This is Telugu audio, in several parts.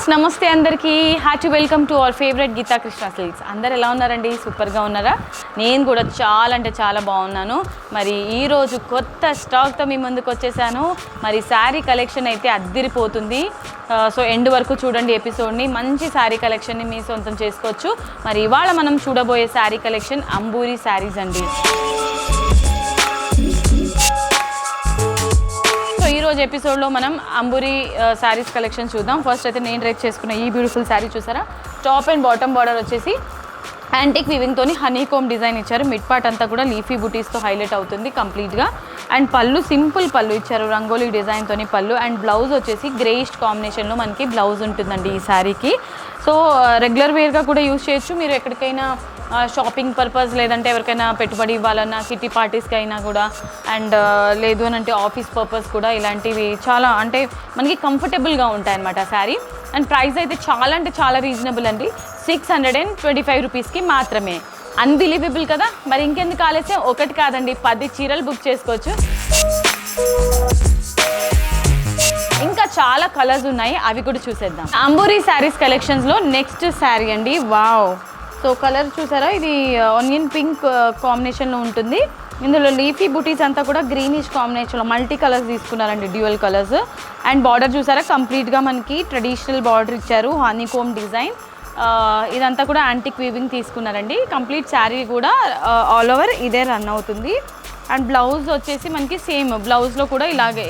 వ్యూవర్స్ నమస్తే అందరికీ hearty welcome to our favourite Geetha Krishna Silks. అందరు ఎలా ఉన్నారండి? సూపర్గా ఉన్నారా? నేను కూడా చాలా అంటే చాలా బాగున్నాను. మరి ఈరోజు కొత్త స్టాక్తో మీ ముందుకు వచ్చేసాను. మరి శారీ కలెక్షన్ అయితే అద్దిరిపోతుంది. సో ఎండ్ వరకు చూడండి ఎపిసోడ్ని. మంచి శారీ కలెక్షన్ని మీ సొంతం చేసుకోవచ్చు. మరి ఇవాళ మనం చూడబోయే శారీ కలెక్షన్ అంబూరి శారీస్ అండి. ఈరోజు ఎపిసోడ్లో మనం అంబూరి శారీస్ కలెక్షన్ చూద్దాం. ఫస్ట్ అయితే నేను డ్రైప్ చేసుకున్న ఈ బ్యూటిఫుల్ శారీ చూసారా? టాప్ అండ్ బాటమ్ బార్డర్ వచ్చేసి యాంటిక్ వీవింగ్తోని హనీ కోమ్ డిజైన్ ఇచ్చారు. మిడ్ పార్ట్ అంతా కూడా లీఫీ బుటీస్తో హైలైట్ అవుతుంది కంప్లీట్గా. అండ్ పళ్ళు సింపుల్ పళ్ళు ఇచ్చారు, రంగోలీ డిజైన్తోని పళ్ళు. అండ్ బ్లౌజ్ వచ్చేసి గ్రేయిష్ కాంబినేషన్లో మనకి బ్లౌజ్ ఉంటుందండి ఈ శారీకి. సో రెగ్యులర్ వేర్గా కూడా యూజ్ చేయొచ్చు. మీరు ఎక్కడికైనా షాపింగ్ పర్పస్, లేదంటే ఎవరికైనా పెట్టుబడి ఇవ్వాలన్నా, కిటీ పార్టీస్కి అయినా కూడా, అండ్ లేదు అని అంటే ఆఫీస్ పర్పస్ కూడా ఇలాంటివి చాలా అంటే మనకి కంఫర్టబుల్గా ఉంటాయన్నమాట శారీ. అండ్ ప్రైస్ అయితే చాలా అంటే చాలా రీజనబుల్ అండి. 625 రూపీస్కి మాత్రమే. అన్బిలీవబుల్ కదా? మరి ఇంకెందుకు ఆలస్యం? ఒకటి కాదండి 10 చీరలు బుక్ చేసుకోవచ్చు. ఇంకా చాలా కలర్స్ ఉన్నాయి, అవి కూడా చూసేద్దాం. అంబూరి శారీస్ కలెక్షన్స్లో నెక్స్ట్ శారీ అండి. వావ్! సో కలర్ చూసారా? ఇది ఆనియన్ పింక్ కాంబినేషన్లో ఉంటుంది. ఇందులో లీఫీ బుటీస్ అంతా కూడా గ్రీనిష్ కాంబినేషన్లో మల్టీ కలర్స్ తీసుకున్నారండి, డ్యూయల్ కలర్స్. అండ్ బార్డర్ చూసారా? కంప్లీట్గా మనకి ట్రెడిషనల్ బార్డర్ ఇచ్చారు, హనీ కోమ్ డిజైన్. ఇదంతా కూడా యాంటిక్ వీవింగ్ తీసుకున్నారండి. కంప్లీట్ శారీ కూడా ఆల్ ఓవర్ ఇదే రన్ అవుతుంది. అండ్ బ్లౌజ్ వచ్చేసి మనకి సేమ్ బ్లౌజ్లో కూడా ఇలాగే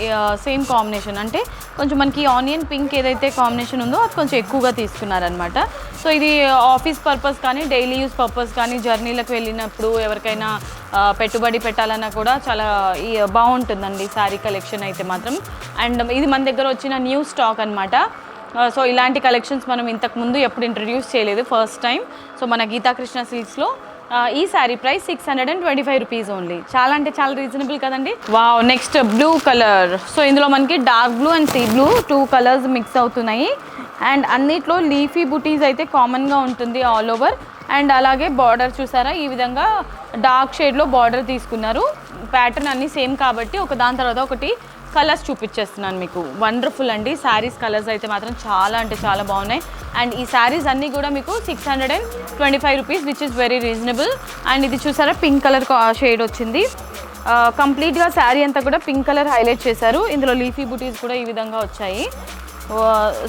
సేమ్ కాంబినేషన్, అంటే కొంచెం మనకి ఆనియన్ పింక్ ఏదైతే కాంబినేషన్ ఉందో అది కొంచెం ఎక్కువగా తీసుకున్నారనమాట. సో ఇది ఆఫీస్ పర్పస్ కానీ, డైలీ యూస్ పర్పస్ కానీ, జర్నీలకు వెళ్ళినప్పుడు ఎవరికైనా పెట్టుబడి పెట్టాలన్నా కూడా చాలా బాగుంటుందండి శారీ కలెక్షన్ అయితే మాత్రం. అండ్ ఇది మన దగ్గర వచ్చిన న్యూ స్టాక్ అనమాట. సో ఇలాంటి కలెక్షన్స్ మనం ఇంతకుముందు ఎప్పుడు ఇంట్రడ్యూస్ చేయలేదు, ఫస్ట్ టైం. సో మన గీతా కృష్ణ సిల్క్స్లో ఈ శారీ ప్రైస్ 625 రూపీస్ ఓన్లీ. చాలా అంటే చాలా రీజనబుల్ కదండి. Wow! Next blue colour. So ఇందులో మనకి dark blue and sea blue 2 colours mix అవుతున్నాయి. అండ్ అన్నిట్లో లీఫీ బుటీస్ అయితే కామన్గా ఉంటుంది ఆల్ ఓవర్. అండ్ అలాగే బార్డర్ చూసారా? ఈ విధంగా డార్క్ షేడ్లో బార్డర్ తీసుకున్నారు. ప్యాటర్న్ అన్నీ సేమ్ కాబట్టి ఒక దాని తర్వాత ఒకటి కలర్స్ చూపించేస్తున్నాను మీకు. వండర్ఫుల్ అండి శారీస్ కలర్స్ అయితే మాత్రం చాలా అంటే చాలా బాగున్నాయి. అండ్ ఈ శారీస్ అన్నీ కూడా మీకు 625 rupees, which is very reasonable. And ఇది చూసారా? పింక్ కలర్ షేడ్ వచ్చింది. కంప్లీట్గా శారీ అంతా కూడా పింక్ కలర్ హైలైట్ చేశారు. ఇందులో లీఫీ బుటీస్ కూడా ఈ విధంగా వచ్చాయి.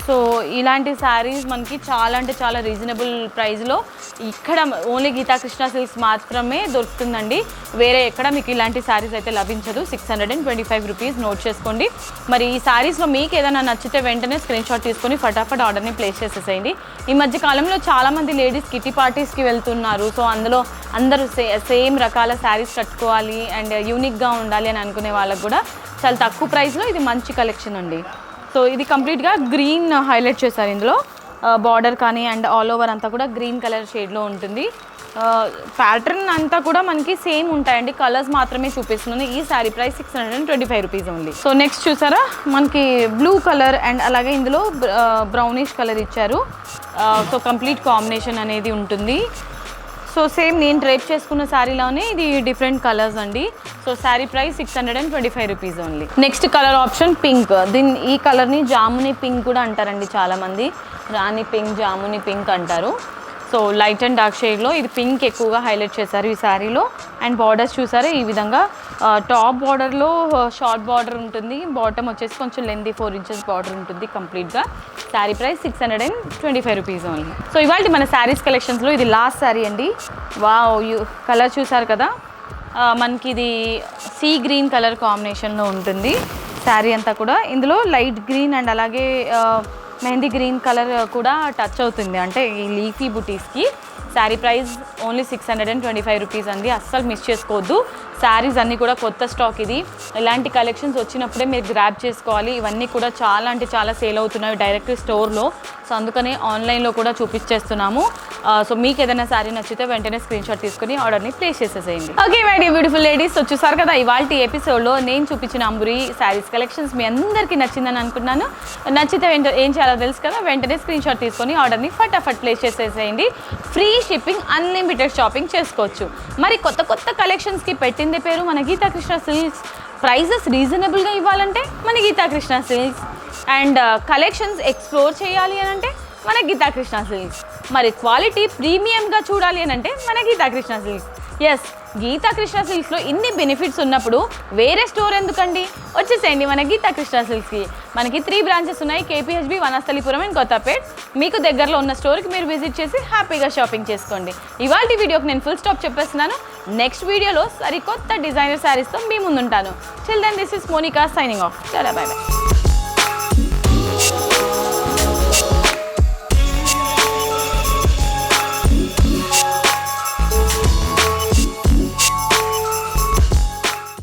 సో ఇలాంటి శారీస్ మనకి చాలా అంటే చాలా రీజనబుల్ ప్రైస్లో ఇక్కడ ఓన్లీ గీతా కృష్ణ సిల్క్స్ మాత్రమే దొరుకుతుందండి. వేరే ఎక్కడ మీకు ఇలాంటి శారీస్ అయితే లభించదు. 625 రూపీస్ నోట్ చేసుకోండి. మరి ఈ శారీస్లో మీకు ఏదైనా నచ్చితే వెంటనే స్క్రీన్ షాట్ తీసుకొని ఫటాఫట్ ఆర్డర్ని ప్లేస్ చేసేసేయండి. ఈ మధ్య కాలంలో చాలామంది లేడీస్ కిటీ పార్టీస్కి వెళ్తున్నారు. సో అందులో అందరూ సేమ్ రకాల శారీస్ కట్టుకోవాలి అండ్ యూనిక్గా ఉండాలి అని అనుకునే వాళ్ళకు కూడా చాలా తక్కువ ప్రైస్లో ఇది మంచి కలెక్షన్ అండి. సో ఇది కంప్లీట్గా గ్రీన్ హైలైట్ చేశారు. ఇందులో బార్డర్ కానీ అండ్ ఆల్ ఓవర్ అంతా కూడా గ్రీన్ కలర్ షేడ్లో ఉంటుంది. ప్యాటర్న్ అంతా కూడా మనకి సేమ్ ఉంటాయండి, కలర్స్ మాత్రమే చూపిస్తున్నాను. ఈ sari price 625 rupees only. So next చూసారా? మనకి బ్లూ కలర్ అండ్ అలాగే ఇందులో బ్రౌనిష్ కలర్ ఇచ్చారు. సో కంప్లీట్ కాంబినేషన్ అనేది ఉంటుంది. సో సేమ్ నేను డ్రైప్ చేసుకున్న శారీలోనే ఇది డిఫరెంట్ కలర్స్ అండి. So sari price 625 rupees only. Next colour option pink. ఈ కలర్ని జాముని పింక్ కూడా అంటారండి చాలామంది. రాణి పింక్, జాముని పింక్ అంటారు. సో లైట్ అండ్ డార్క్ షేడ్లో ఇది పింక్ ఎక్కువగా హైలైట్ చేశారు ఈ శారీలో. అండ్ బార్డర్స్ చూసారా? ఈ విధంగా టాప్ బార్డర్లో షార్ట్ బార్డర్ ఉంటుంది, బాటమ్ వచ్చేసి కొంచెం లెంతీ 4 ఇంచెస్ బార్డర్ ఉంటుంది కంప్లీట్గా. Sari price 625 rupees only. So ఇవాళ మన శారీస్ కలెక్షన్స్లో ఇది లాస్ట్ శారీ అండి. వావ్! కలర్ చూసారు కదా? మనకి ఇది సీ గ్రీన్ కలర్ కాంబినేషన్లో ఉంటుంది శారీ అంతా కూడా. ఇందులో లైట్ గ్రీన్ అండ్ అలాగే మెహందీ గ్రీన్ కలర్ కూడా టచ్ అవుతుంది, అంటే ఈ లీఫీ బుటీస్కి. శారీ ప్రైస్ ఓన్లీ 625 రూపీస్ అండి. అస్సలు మిస్ చేసుకోవద్దు. శారీస్ అన్నీ కూడా కొత్త స్టాక్. ఇది ఇలాంటి కలెక్షన్స్ వచ్చినప్పుడే మీరు గ్రాబ్ చేసుకోవాలి. ఇవన్నీ కూడా చాలా అంటే చాలా సేల్ అవుతున్నాయి డైరెక్ట్ స్టోర్లో. సో అందుకనే ఆన్లైన్లో కూడా చూపించేస్తున్నాము. సో మీకు ఏదైనా శారీ నచ్చితే వెంటనే స్క్రీన్ షాట్ తీసుకుని ఆర్డర్ని ప్లేస్ చేసేసేయండి. Okay my dear beautiful ladies, so చూసారు కదా ఇవాళ ఎపిసోడ్లో నేను చూపించిన అంబూరి శారీస్ కలెక్షన్స్ మీ అందరికీ నచ్చిందని అనుకున్నాను. నచ్చితే ఏం చేయాలో తెలుసు కదా, వెంటనే స్క్రీన్ షాట్ తీసుకొని ఆర్డర్ని ఫటాఫట్ ప్లేస్ చేసేసేయండి. ఫ్రీ షిప్పింగ్, అన్లిమిటెడ్ షాపింగ్ చేసుకోవచ్చు. మరి కొత్త కొత్త కలెక్షన్స్కి పెట్టిందే పేరు మన గీతా కృష్ణ సిల్క్స్. ప్రైజెస్ రీజనబుల్గా ఇవ్వాలంటే మన Geetha Krishna Silks. And collections explore చేయాలి అని అంటే మన గీతా కృష్ణ సిల్క్స్. మరి క్వాలిటీ ప్రీమియంగా చూడాలి అని అంటే మన గీతా కృష్ణ సిల్క్స్. ఎస్, గీతా కృష్ణ సిల్క్స్లో ఇన్ని బెనిఫిట్స్ ఉన్నప్పుడు వేరే స్టోర్ ఎందుకండి? వచ్చేసేయండి మన గీతా కృష్ణ సిల్క్స్కి. మనకి 3 బ్రాంచెస్ ఉన్నాయి, KPHB, వనస్థలిపురం అండ్ కొత్తపేట్. మీకు దగ్గరలో ఉన్న స్టోర్కి మీరు విజిట్ చేసి హ్యాపీగా షాపింగ్ చేసుకోండి. ఇవాళ వీడియోకి నేను ఫుల్ స్టాప్ చెప్పేస్తున్నాను. నెక్స్ట్ వీడియోలో సరికొత్త డిజైనర్ శారీస్తో మీ ముందుంటాను. Till then this is Monica signing off. Bye by.